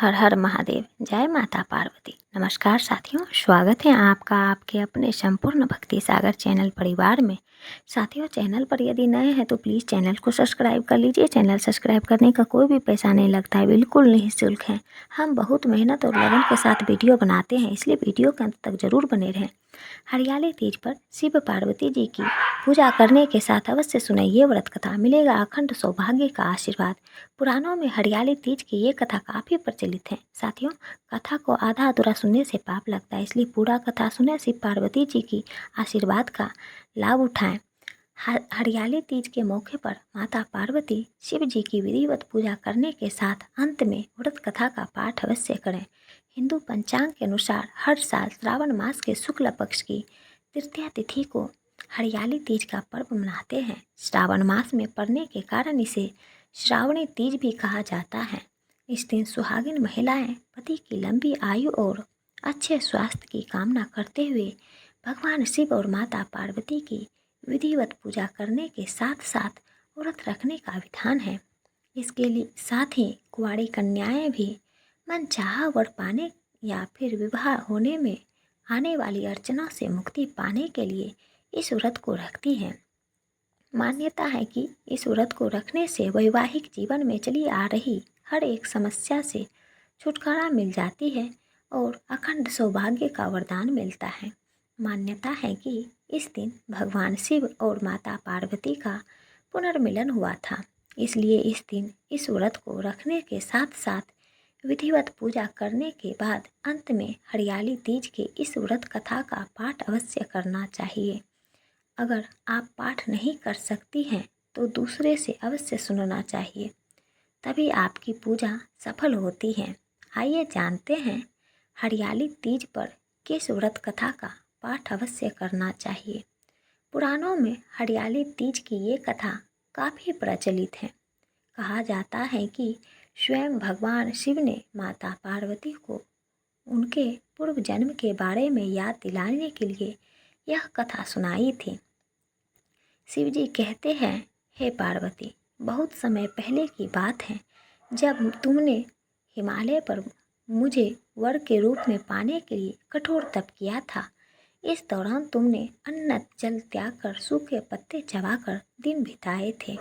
हर हर महादेव। जय माता पार्वती। नमस्कार साथियों, स्वागत है आपका आपके अपने संपूर्ण भक्ति सागर चैनल परिवार में। साथियों, चैनल पर यदि नए हैं तो प्लीज़ चैनल को सब्सक्राइब कर लीजिए। चैनल सब्सक्राइब करने का कोई भी पैसा नहीं लगता है, बिल्कुल निःशुल्क है। हम बहुत मेहनत और लगन के साथ वीडियो बनाते हैं, इसलिए वीडियो के अंत तक जरूर बने रहें। हरियाली तीज पर शिव पार्वती जी की पूजा करने के साथ अवश्य सुने ये व्रत कथा, मिलेगा अखंड सौभाग्य का आशीर्वाद। पुराणों में हरियाली तीज की ये कथा काफ़ी प्रचलित है। साथियों, कथा को आधा अधूरा सुनने से पाप लगता है, इसलिए पूरा कथा सुने, शिव पार्वती जी की आशीर्वाद का लाभ उठाएं। हरियाली तीज के मौके पर माता पार्वती शिव जी की विधिवत पूजा करने के साथ अंत में व्रत कथा का पाठ अवश्य करें। हिंदू पंचांग के अनुसार हर साल श्रावण मास के शुक्ल पक्ष की तृतीया तिथि को हरियाली तीज का पर्व मनाते हैं। श्रावण मास में पड़ने के कारण इसे श्रावणी तीज भी कहा जाता है। इस दिन सुहागिन महिलाएं पति की लंबी आयु और अच्छे स्वास्थ्य की कामना करते हुए भगवान शिव और माता पार्वती की विधिवत पूजा करने के साथ साथ व्रत रखने का विधान है। इसके लिए साथ ही कुंवारी कन्याएं भी मनचाहा वर पाने या फिर विवाह होने में आने वाली अड़चनों से मुक्ति पाने के लिए इस व्रत को रखती हैं। मान्यता है कि इस व्रत को रखने से वैवाहिक जीवन में चली आ रही हर एक समस्या से छुटकारा मिल जाती है और अखंड सौभाग्य का वरदान मिलता है। मान्यता है कि इस दिन भगवान शिव और माता पार्वती का पुनर्मिलन हुआ था, इसलिए इस दिन इस व्रत को रखने के साथ साथ विधिवत पूजा करने के बाद अंत में हरियाली तीज के इस व्रत कथा का पाठ अवश्य करना चाहिए। अगर आप पाठ नहीं कर सकती हैं तो दूसरे से अवश्य सुनना चाहिए, तभी आपकी पूजा सफल होती है। आइए जानते हैं हरियाली तीज पर किस व्रत कथा का पाठ अवश्य करना चाहिए। पुराणों में हरियाली तीज की ये कथा काफ़ी प्रचलित है। कहा जाता है कि स्वयं भगवान शिव ने माता पार्वती को उनके पूर्व जन्म के बारे में याद दिलाने के लिए यह कथा सुनाई थी। शिव जी कहते हैं, हे पार्वती, बहुत समय पहले की बात है जब तुमने हिमालय पर मुझे वर के रूप में पाने के लिए कठोर तप किया था। इस दौरान तुमने अन्न जल त्याग कर सूखे पत्ते चबाकर दिन बिताए थे।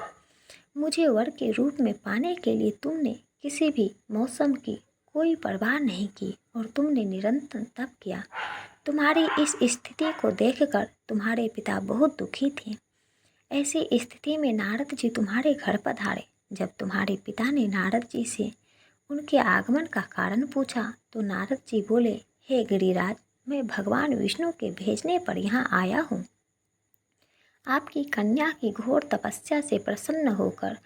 मुझे वर के रूप में पाने के लिए तुमने किसी भी मौसम की कोई परवाह नहीं की और तुमने निरंतर तप किया। तुम्हारी इस स्थिति को देखकर तुम्हारे पिता बहुत दुखी थे। ऐसी स्थिति में नारद जी तुम्हारे घर पधारे। जब तुम्हारे पिता ने नारद जी से उनके आगमन का कारण पूछा तो नारद जी बोले, हे गिरिराज, मैं भगवान विष्णु के भेजने पर यहाँ आया हूँ। आपकी कन्या की घोर तपस्या से प्रसन्न होकर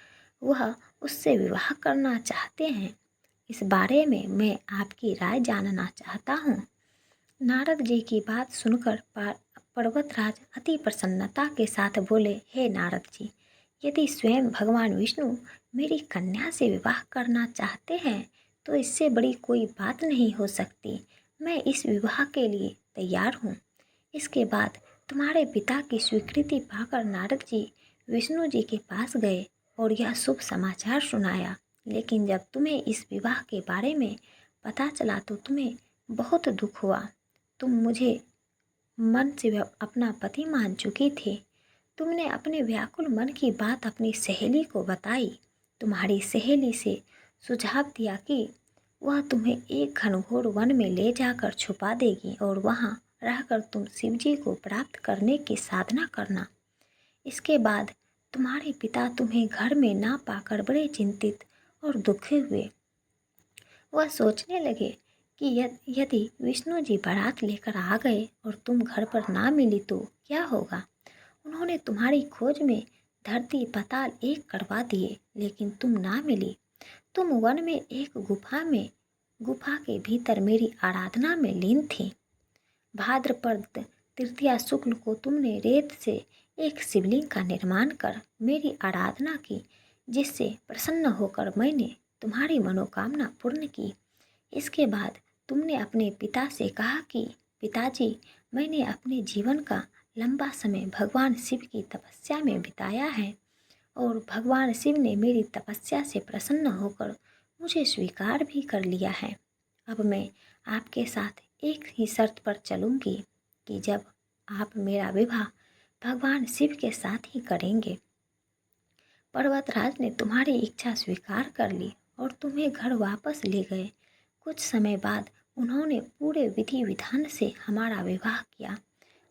वह उससे विवाह करना चाहते हैं। इस बारे में मैं आपकी राय जानना चाहता हूँ। नारद जी की बात सुनकर पर्वतराज अति प्रसन्नता के साथ बोले, हे नारद जी, यदि स्वयं भगवान विष्णु मेरी कन्या से विवाह करना चाहते हैं तो इससे बड़ी कोई बात नहीं हो सकती। मैं इस विवाह के लिए तैयार हूँ। इसके बाद तुम्हारे पिता की स्वीकृति पाकर नारद जी विष्णु जी के पास गए और यह शुभ समाचार सुनाया। लेकिन जब तुम्हें इस विवाह के बारे में पता चला तो तुम्हें बहुत दुख हुआ। तुम मुझे मन से अपना पति मान चुकी थी। तुमने अपने व्याकुल मन की बात अपनी सहेली को बताई। तुम्हारी सहेली से सुझाव दिया कि वह तुम्हें एक घनघोर वन में ले जाकर छुपा देगी और वहाँ रहकर तुम शिवजी को प्राप्त करने की साधना करना। इसके बाद तुम्हारे पिता तुम्हें घर में ना पाकर बड़े चिंतित और दुखी हुए। वह सोचने लगे कि यदि विष्णु जी बारात लेकर आ गए और तुम घर पर ना मिली तो क्या होगा। उन्होंने तुम्हारी खोज में धरती पाताल एक करवा दिए, लेकिन तुम ना मिली। तुम वन में एक गुफा के भीतर मेरी आराधना में लीन थी। भाद्रपद तृतीया शुक्ल को तुमने रेत से एक शिवलिंग का निर्माण कर मेरी आराधना की, जिससे प्रसन्न होकर मैंने तुम्हारी मनोकामना पूर्ण की। इसके बाद तुमने अपने पिता से कहा कि पिताजी, मैंने अपने जीवन का लंबा समय भगवान शिव की तपस्या में बिताया है और भगवान शिव ने मेरी तपस्या से प्रसन्न होकर मुझे स्वीकार भी कर लिया है। अब मैं आपके साथ एक ही शर्त पर चलूँगी कि जब आप मेरा विवाह भगवान शिव के साथ ही करेंगे। पर्वतराज ने तुम्हारी इच्छा स्वीकार कर ली और तुम्हें घर वापस ले गए। कुछ समय बाद उन्होंने पूरे विधि विधान से हमारा विवाह किया।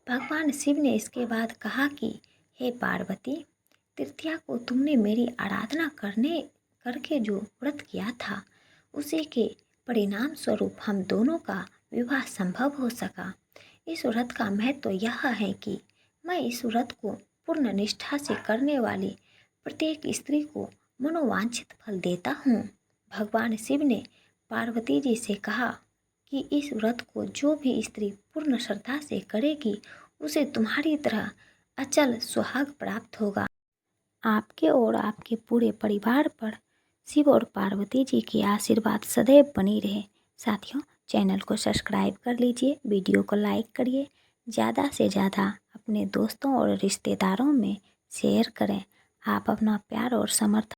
भगवान शिव ने इसके बाद कहा कि हे पार्वती, तृतीया को तुमने मेरी आराधना करके जो व्रत किया था, उसी के परिणाम स्वरूप हम दोनों का विवाह संभव हो सका। इस व्रत का महत्व यह है कि मैं इस व्रत को पूर्ण निष्ठा से करने वाली प्रत्येक स्त्री को मनोवांछित फल देता हूँ। भगवान शिव ने पार्वती जी से कहा कि इस व्रत को जो भी स्त्री पूर्ण श्रद्धा से करेगी, उसे तुम्हारी तरह अचल सुहाग प्राप्त होगा। आपके और आपके पूरे परिवार पर शिव और पार्वती जी की आशीर्वाद सदैव बनी रहे। साथियों, चैनल को सब्सक्राइब कर लीजिए, वीडियो को लाइक करिए, ज़्यादा से ज़्यादा अपने दोस्तों और रिश्तेदारों में शेयर करें। आप अपना प्यार और समर्थन